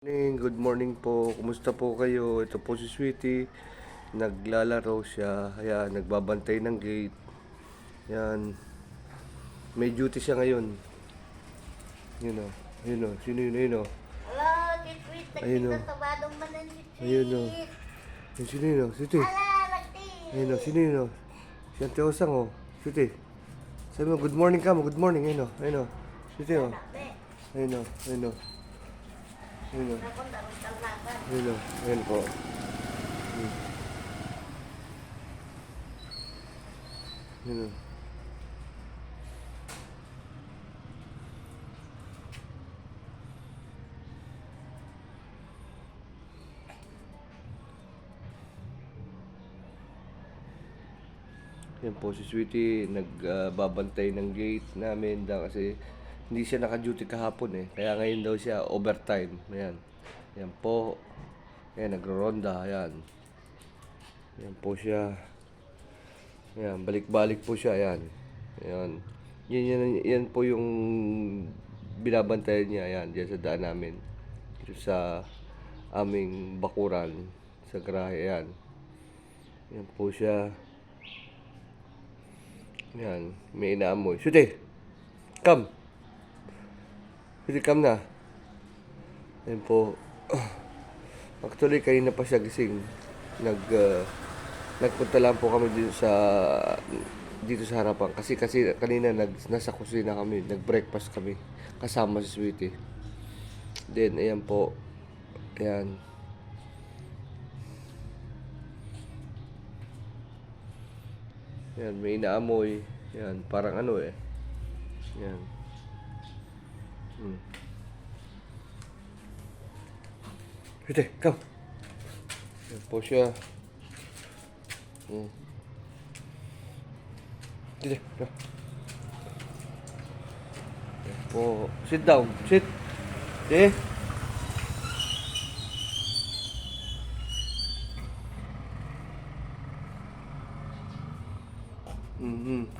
Good morning po. Kumusta po kayo? Ito po si Sweetie. Naglalaro siya. Ayan, nagbabantay ng gate. Ayan. May duty siya ngayon. Yun o. Yun o. Sino yun? Ayun o. Hello, Sweet. Ayun o. Nagtitatubadong manan si Sweet. Ayun o. Ayun, sino yun o? Sweetie. Ala, lagti. Ayun o. Sino yun o? Si Ate Osang o. Sweetie. Sabi mo, good morning ka mo. Good morning. Ayun o. Ayun o. Sweetie o. Ayun o. Ayun o. Ayun o. Ayun o. Ayun po. Ayun o. Yan po si Sweetie, nagbabantay ng gate namin kasi hindi siya naka-duty kahapon eh. Kaya ngayon daw siya overtime. Ayan. Yan po. Ayan, nagro-ronda. Ayan. Yan po siya. Ayan, balik-balik po siya. Ayan. Ayan. Yan po yung binabantayan niya. Ayan, diyan sa daan namin. Dito sa aming bakuran. Sa garahe. Ayan. Yan po siya. Yan, may inaamoy. Sweetie! Come! Sweetie, come na. Yan po. Actually, kanina pa siya gising. Nagpunta lang po kami dito sa harapan. Kasi kanina nasa kusina kami. Nag-breakfast kami. Kasama si Sweetie. Then, ayan po. Ayan. Yan, may inaamoy. Yan, parang ano eh. Yan. Sweetie, come. Yan po siya. Sweetie, come. Yan po. Sit down. Sit. Eh.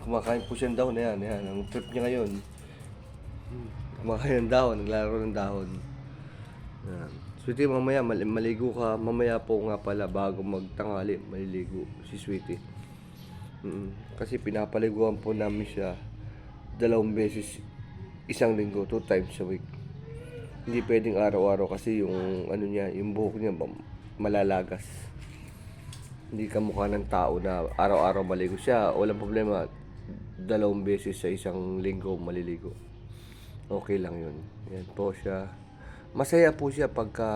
Kumakain po siya ng dahon. Ayan, ayan. Ang trip niya ngayon. Kumakain ng dahon. Naglaro ng dahon. Ayan. Sweetie, mamaya maligo ka. Mamaya po nga pala bago magtanghali maliligo si Sweetie. Kasi pinapaliguan po namin siya 2 beses isang linggo, 2 times a week. Hindi pwedeng araw-araw kasi yung ano niya, yung buhok niya malalagas. Hindi ka mukha ng tao na araw-araw maligo siya. Walang problema. 2 beses sa isang linggo maliligo. Okay lang yun. Yan po siya. Masaya po siya pagka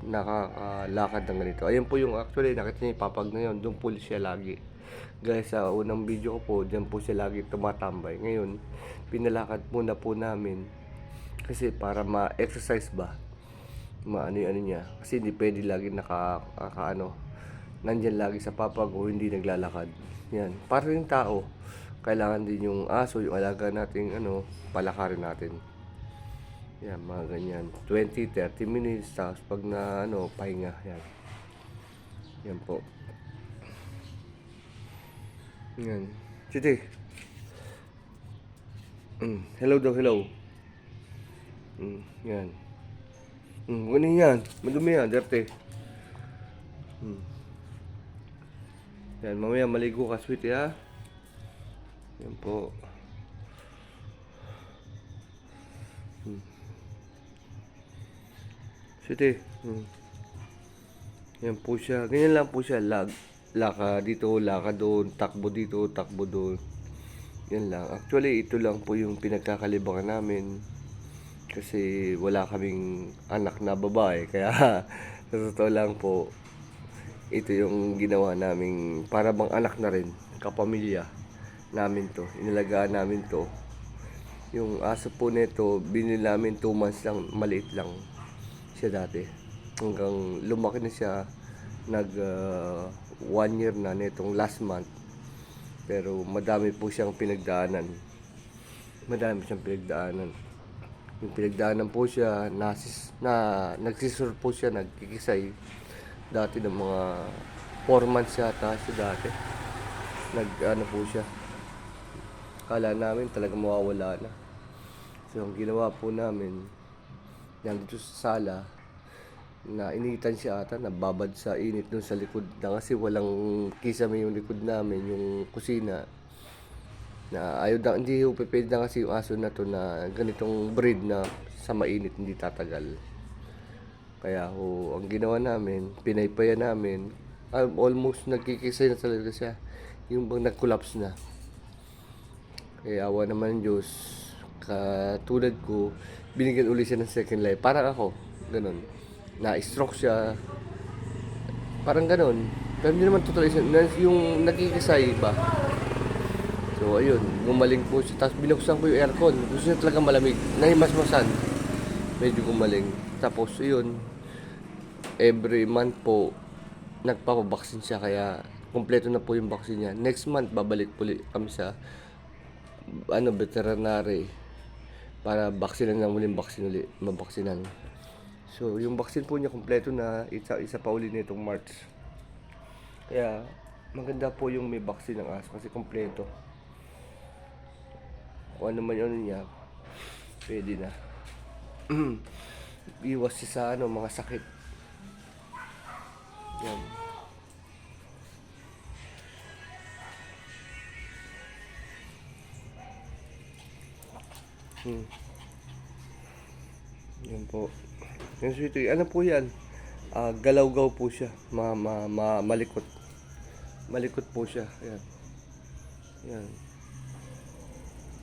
nakakalakad ng ganito. Ayun po yung actually nakita niya yung papag na yun. Doon po siya lagi. Gaya sa unang video ko po, dyan po siya lagi tumatambay. Ngayon, pinalakad muna po namin. Kasi para ma-exercise ba? Ano niya. Kasi hindi pwede lagi nandyan lagi sa papag o hindi naglalakad. Yan. Para yung tao, kailangan din yung aso, yung alaga nating palakarin natin. Yan, mga ganyan. 20-30 minutes, tapos pag pahinga. Yan. Yan po. Yan. Siti. Hello daw, hello. Yan. Ganun yan. Madumi yan, dirty. Yan, mamaya maligo ka, Sweetie, ha? Yan po. Sweetie. Yan po siya. Ganyan lang po siya. Laka dito, laka doon. Takbo dito, takbo doon. Yan lang. Actually, ito lang po yung pinagkakalibangan namin. Kasi wala kaming anak na babae. Kaya, sa totoo lang po, ito yung ginawa naming para bang anak na rin, kapamilya namin to, inalagaan namin to. Yung aso po nito, binili namin 2 months lang, maliit lang siya dati. Hanggang lumaki na siya, 1 year na nitong last month. Pero madami po siyang pinagdaanan. Yung pinagdaanan po siya, nagsisur po siya, nagkikisay. Dati ng mga 4 months yata siya dati. Po siya. Kala namin talaga mawawala na. So, ang ginawa po namin, yan dito sa sala, na initan siya ata, nababad sa init dun sa likod na kasi walang kisame yung likod namin, yung kusina. Na ayaw na, hindi ho pwede na kasi yung aso na to na ganitong breed na sa mainit hindi tatagal. Kaya ho, ang ginawa namin, pinaypayan namin, almost nagkikisay na talaga siya. Yung bang nag-collapse na. Kaya awa naman ng Diyos, katulad ko, binigyan uli siya ng second life. Parang ako, ganun. Na-stroke siya, parang ganun. Pero hindi naman totally siya, yung nagkikisay ba? So ayun, gumaling po siya. Tapos binuksan ko yung aircon. Gusto niya talaga malamig. Nahimasmasan. Medyo gumaling. Tapos yun, every month po, nagpapabaksin siya. Kaya kompleto na po yung vaccine niya. Next month, babalik po kami sa veterinary para baksinan ng muling baksin ulit, mabaksinan. So, yung vaccine po niya kompleto na, isa pa uli nitong March. Kaya, maganda po yung may vaccine ng aso kasi kompleto. Kung ano man yun niya, pwede na. Iwas siya sa mga sakit. Yan. Yan po. Yung sweetie, ano po yan? Galaw-gaw po siya. Malikot. Malikot po siya. Yan. Yan.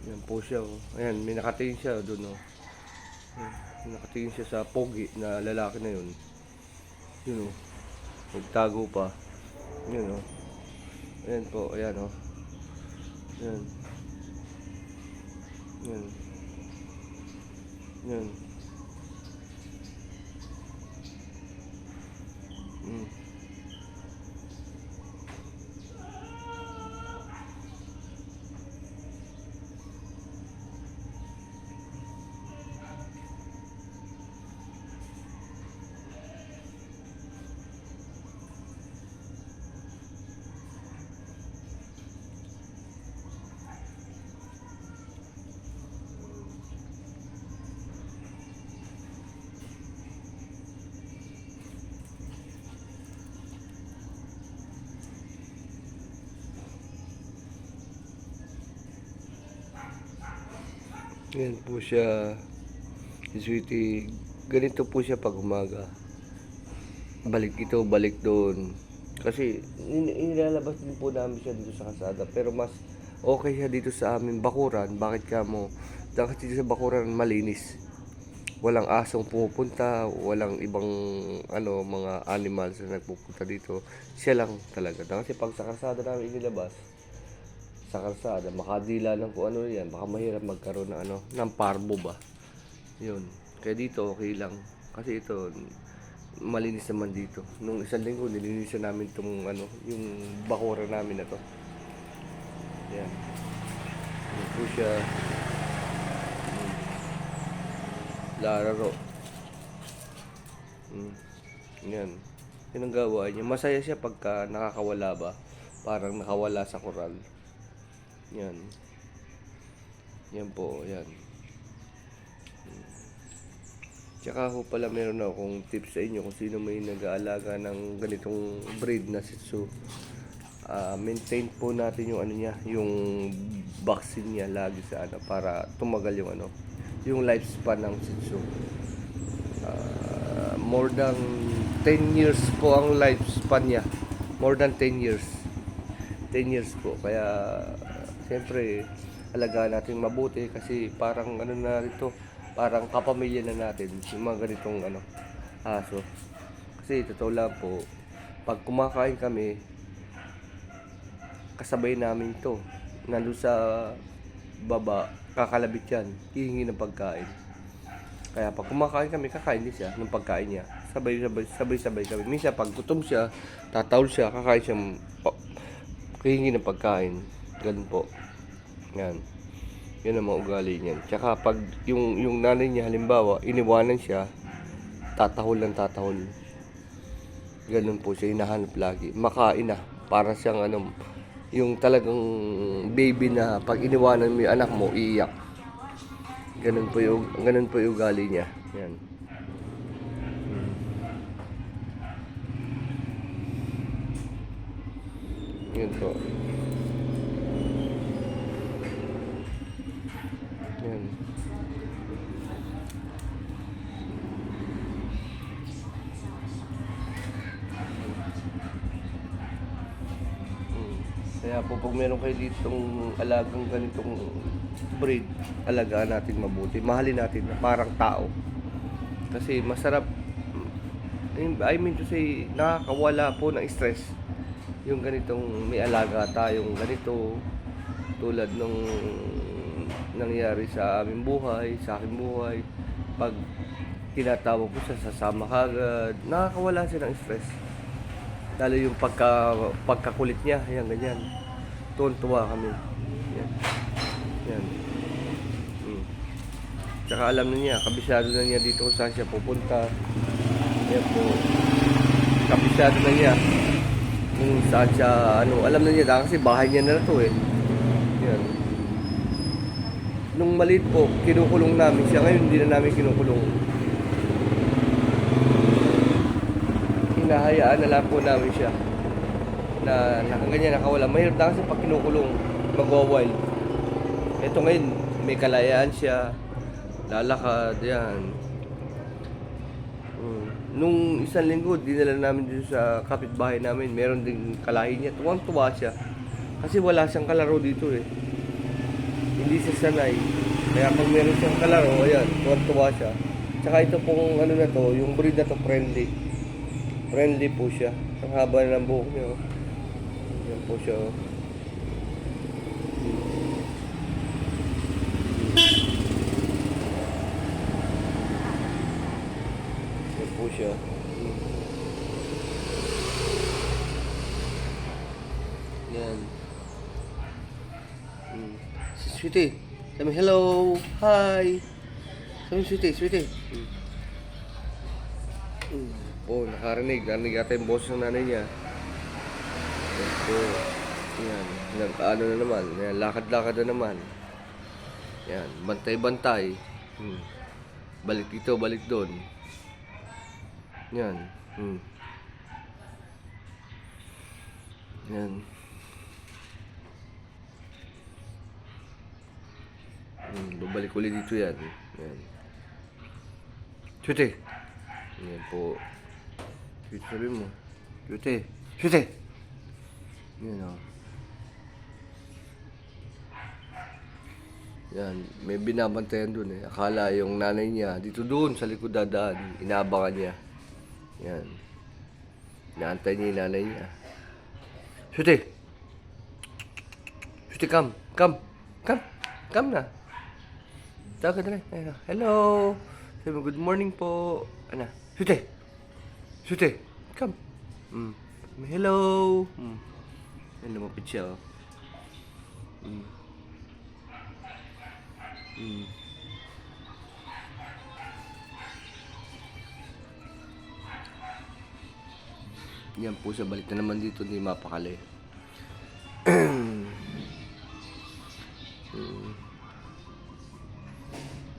Yan po siya. Oh. Ayan, may nakatingin siya doon. Oh. May nakatingin siya sa pogi na lalaki na yun. Yun oh. Nagtago pa. Yun oh. Ayan po. Ayan oh. Yan. Yan. Yan. Yan po siya, sweetie. Ganito po siya pag umaga. Balik ito, balik doon. Kasi inilalabas din po namin siya dito sa kalsada. Pero mas okay siya dito sa amin bakuran. Bakit ka mo? Dahil dito sa bakuran malinis. Walang asong pumupunta, walang ibang mga animals na nagpupunta dito. Siya lang talaga. Kasi pag sa kalsada namin inilabas, sa kalsada, makadila ng kung ano yan, baka mahirap magkaroon ng parbo ba. Yun. Kaya dito, okay lang. Kasi ito, malinis naman dito. Nung isang linggo, nilinisan namin itong yung bakura namin na to. Yan. Yan po siya. Lararo. Yan. Yan ang gawa niya. Masaya siya pagka nakakawala ba. Parang nakawala sa koral. Yan. Yan po, yan. Tsaka ho pala meron akong tips sa inyo kung sino may nag-aalaga ng ganitong breed na Shih Tzu. Maintain po natin yung niya, yung vaccine niya lagi sa para tumagal yung lifespan ng Shih Tzu. More than 10 years po ang lifespan niya. More than 10 years. 10 years po. Kaya siyempre, alagaan natin mabuti kasi parang na rito, parang kapamilya na natin yung mga ganitong aso. Kasi totoo lang po, pag kumakain kami, kasabay namin to. Nandun sa baba, kakalabit yan, hihingi ng pagkain. Kaya pag kumakain kami, kakain din siya ng pagkain niya. Sabay-sabay kami. Minsan pag gutom siya, tatawol siya, kakain siya, hihingi ng pagkain. Ganun po. Yan. Yan ang mga ugali niyan. Tsaka pag yung nanay niya halimbawa, iniwanan siya, tatahol. Ganun po siya, hinahanap lagi. Makain na. Para siyang yung talagang baby na pag iniwanan mo yung anak mo, iiyak. Ganun po yung ugali niya. Yan. Yun po. Yan. Kaya po pag meron kayo ditong alagang ganitong breed, alagaan natin mabuti. Mahalin natin na parang tao. Kasi masarap, I mean to say, nakakawala po ng stress. Yung ganitong may alaga tayong ganito, tulad nung nangyari sa aming buhay, sa aking buhay. Pag tinatawag ko siya, sasama kagad, nakakawala siya ng stress. Lalo yung pagkakulit niya, yan, ganyan. Tuwan-tuwa kami. Yan. Yan. Tsaka alam na niya, kabisado na niya dito kung saan siya pupunta. Yan po. Kabisado na niya. Kung saan siya, alam na niya, kasi bahay niya na to eh. Yan. Nung maliit po, kinukulong namin siya. Ngayon, hindi na namin kinukulong. Hinahayaan na lang po namin siya na nakaganyan, nakawala. Mahirap na kasi pag kinukulong, magwa-wild. Ito ngayon, may kalayaan siya, lalakad, yan. Nung isang linggo, dinala namin dito sa kapitbahay namin, meron ding kalahi niya. Tuwang-tuwa siya. Kasi wala siyang kalaro dito eh. Hindi siya sanay. Kaya pag meron siyang kalaro, ayan, tuwang-tuwa siya. Tsaka ito pong na to, yung breed na to, friendly. Friendly po siya. Ang haba na ng buhok niya. Oh. Yan po siya. Oh. Yan po siya. Yan. Sweetie. Sabi hello. Hi. Sabi sweetie. Po, nakarinig. Narinig ata yung boses ng nanay niya. Yan po. Yan. Nag-ano na naman. Yan. Lakad-lakad na naman. Yan. Bantay-bantay. Balik dito, balik doon. Yan. Yan. Babalik ulit dito yan. Yan. Sweetie. Yan po. Sweetie, sabi mo. Sweetie. Yan o. Yan. May binabantayan dun eh. Akala yung nanay niya dito dun sa likod dadaan. Inaabangan niya. Yan. Inaantay niya yung nanay niya. Sweetie, come. Come na. Tawag ka na. Hello. Sabi mo, good morning po. Ano? Sweetie, come. Hello. Yan, lumapit siya, oh. Yan po siya, balik na naman dito, hindi mapakali.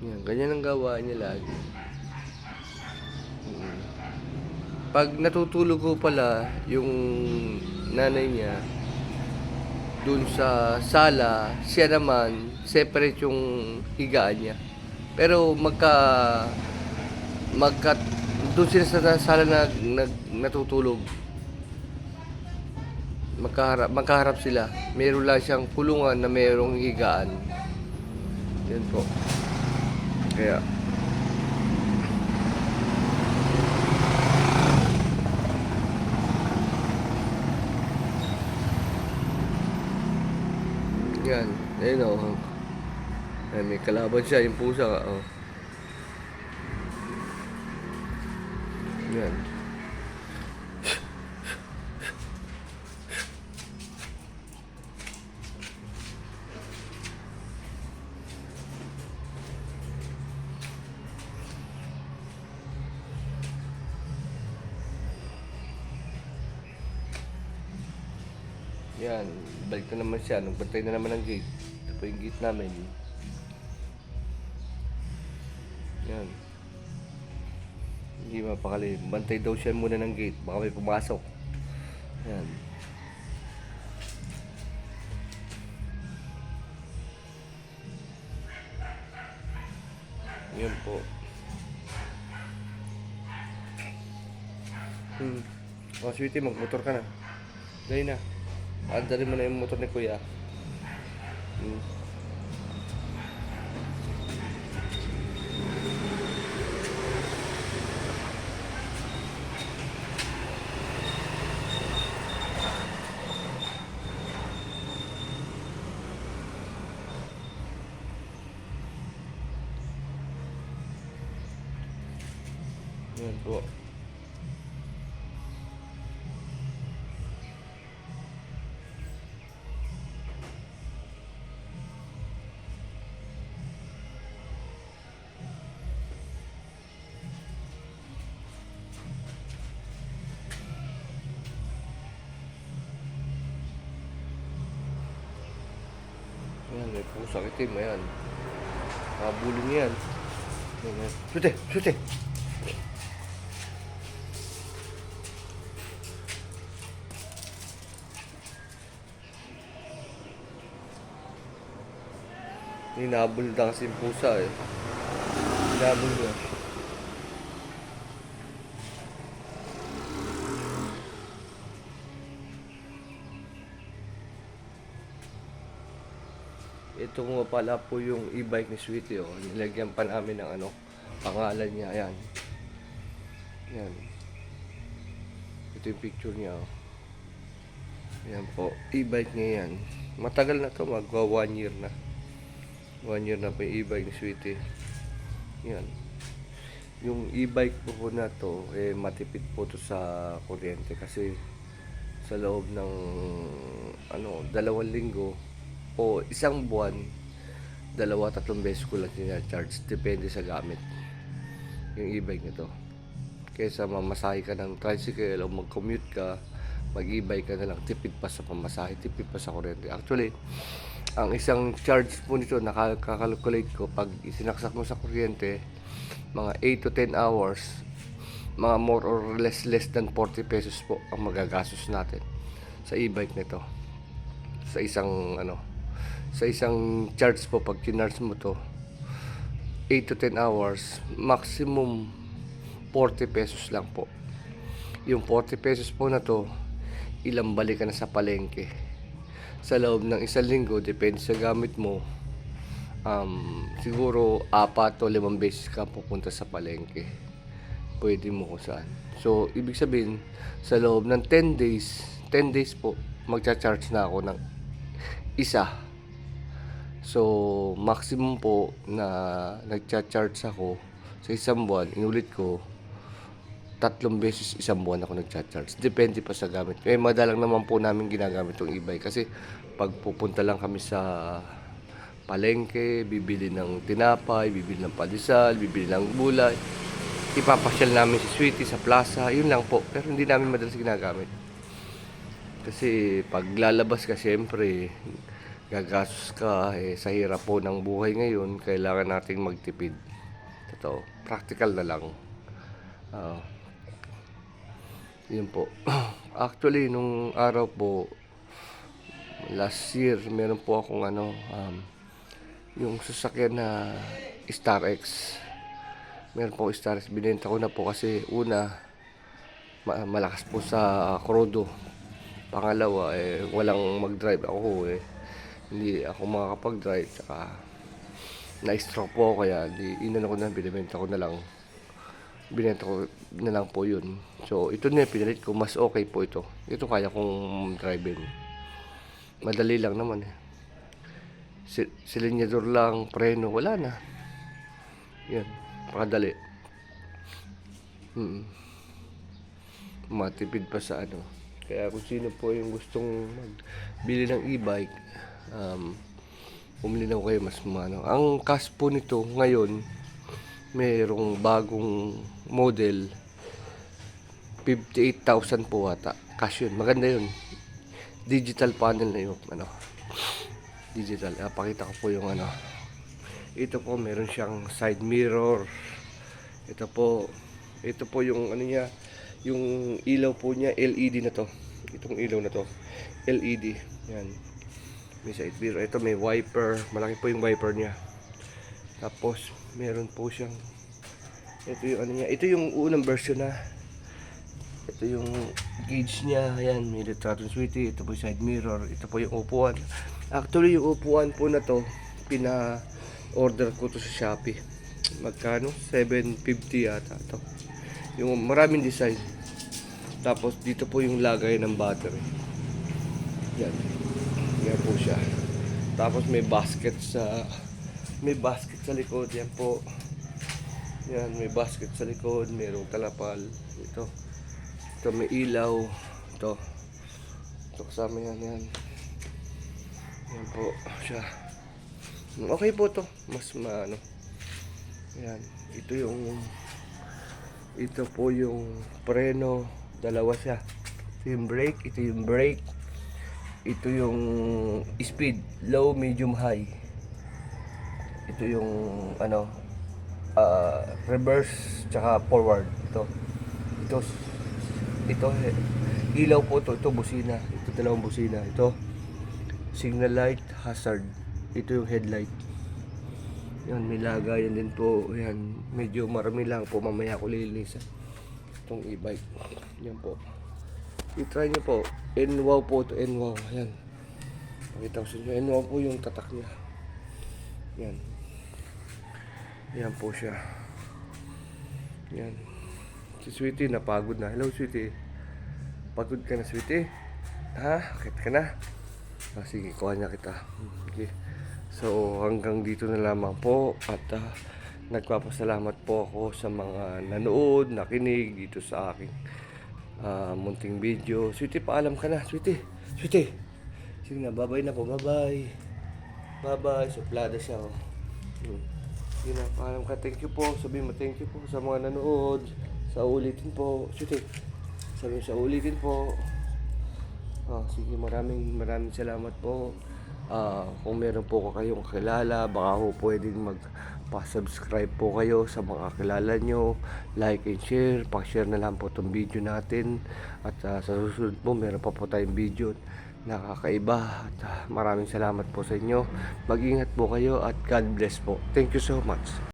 Yan, ganyan ang gawa niya lagi. Pag natutulog ko pala yung nanay niya dun sa sala, siya naman separate yung higaan niya. Pero dun sila sa sala na natutulog. Magkaharap sila. Meron lang siyang kulungan na mayroong higaan. Yan po. Kaya yan, ayun o. Ay, may kalaban siya, yung pusa ka. Oh. Yan. Yan, balik na naman siya. Nagbantay na naman ang gate. Ito po yung gate namin. Yan. Hindi mapakali. Bantay daw siya muna ng gate. Baka may pumasok. Yan. Yan po. Oh, sweetie, magmotor ka na. Dahil na. Andarin mo na yung motor ni Kuya. Yan po. Ayan, may pusang itim. Ayan. Habulin yan. Ayan. Sute! Sute! Hinabol na kasi yung pusa eh. Hinabol na. Ito nga pala po yung e-bike ni Sweetie, oh. Nilagyan pa namin ng ano, pangalan niya. Ayan. Ayan. Ito yung picture niya, oh. Ayan po. E-bike niya yan. Matagal na to, magwa 1 year na. 1 year na po yung e-bike ni Sweetie. Ayan. Yung e-bike po na to, eh, matipid po to sa kuryente kasi sa loob ng ano, 2 linggo o 1 buwan, 2-3 beses ko lang charge, depende sa gamit yung e-bike nito. Kaysa mamasahe ka ng tricycle o mag-commute ka, mag-e-bike ka na lang, tipid pa sa pamasahe, tipid pa sa kuryente. Actually, ang isang charge po nito, nakaka-calculate ko, pag isinaksak mo sa kuryente, mga 8 to 10 hours, mga more or less than 40 pesos po ang magagastos natin sa e-bike nito. Sa isang sa isang charge po, pag kinarge mo to 8 to 10 hours, maximum 40 pesos lang po. Yung 40 pesos po na to, ilang balik ka na sa palengke sa loob ng 1 linggo, depende sa gamit mo. Siguro 4 o 5 beses ka pupunta sa palengke, pwede mo kung saan. So ibig sabihin, sa loob ng 10 days po, magcha-charge na ako ng isa. So maximum po na nagcha-charge ako sa 1 buwan, inulit ko 3 beses 1 buwan ako nagcha-charge. Depende pa sa gamit. Eh, madalang naman po namin ginagamit yung e-bike kasi pag pupunta lang kami sa palengke, bibili ng tinapay, bibili ng pandesal, bibili ng gulay, ipapasyal namin si Sweetie sa plaza, yun lang po. Pero hindi namin madalas ginagamit. Kasi pag lalabas ka, syempre, gagastos ka, eh, sa hirap po ng buhay ngayon, kailangan nating magtipid. Totoo, practical na lang. Yun po. Actually, nung araw po, last year, meron po akong yung sasakyan na Star X. Meron po Star X, binenta ko na po kasi una, malakas po sa krodo. Pangalawa, eh, walang mag-drive ako eh. Hindi ako makakapag-drive, saka na-stroke po ako, kaya inano ko na, binibenta ko na lang. Binenta ko na lang po yun. So ito na pinalit ko, mas okay po ito. Ito kaya kong drive-in. Madali lang naman eh. Silinyador lang, preno, wala na. Yan, pakadali. Matipid pa sa ano. Kaya kung sino po yung gustong magbili ng e-bike, bumili na ko kayo, mas mano. Ang cost po nito ngayon, mayroong bagong model, 58,000 po ata. Cash yun, maganda yun. Digital panel na yun, digital. Pakita ko po yung ito po, meron siyang side mirror. Ito po yung niya, yung ilaw po niya, LED na to. Itong ilaw na to, LED. Yan. May side mirror. Ito may wiper, malaki po yung wiper niya. Tapos, meron po siyang, ito yung ano niya, ito yung unang version na, ito yung gauge niya, ayan, may retraction sweetie, ito po yung side mirror, ito po yung upuan. Actually, yung upuan po na to, pina-order ko to sa Shopee. Magkano? 750 yata to. Yung maraming design. Tapos, dito po yung lagay ng battery. Yan. Yan po siya. Tapos may basket sa likod. Yan po. Yan, may basket sa likod. Mayroong talapal. Ito. Ito may ilaw. Ito. Ito kasama yan. Yan. Yan po siya. Okay po to. Mas maano. Yan. Ito po yung preno. Dalawa siya. Ito yung brake. Ito yung brake. Ito yung speed, low, medium, high. Ito yung ano, reverse tsaka forward. Ito ilaw po to. Ito busina. Ito dalawang busina. Ito signal light, hazard. Ito yung headlight. Yan, may lagayan din po. Yan, medyo marami lang po. Mamaya ko lilinisan itong e-bike. Yan po. I-try nyo po. NWOW po ito. NWOW. Ayan. Pakita ko sa inyo. NWOW po yung tatak niya. Yan. Yan po siya. Yan. Si Sweetie napagod na. Hello Sweetie. Pagod ka na Sweetie? Ha? Akit ka na? Sige, kuha niya kita. Okay. So hanggang dito na lamang po. At nagpapasalamat po ako sa mga nanood, nakinig dito sa aking munting video. Sweetie, paalam ka na. Sweetie. Sige na, bye-bye na po. Bye-bye. Bye-bye. Suplada siya. Oh. Sige na, paalam ka. Thank you po. Sabihin mo thank you po sa mga nanood. Sa ulitin po. Sweetie. Sabihin sa ulitin po. Sige, maraming salamat po. Kung meron po kayong kakilala, baka po pwedeng magpa-subscribe po kayo sa mga kakilala nyo, like and share, pa-share na lang po itong video natin. At sa susunod po, meron pa po tayong video na kakaiba. At maraming salamat po sa inyo. Mag-ingat po kayo at God bless po. Thank you so much.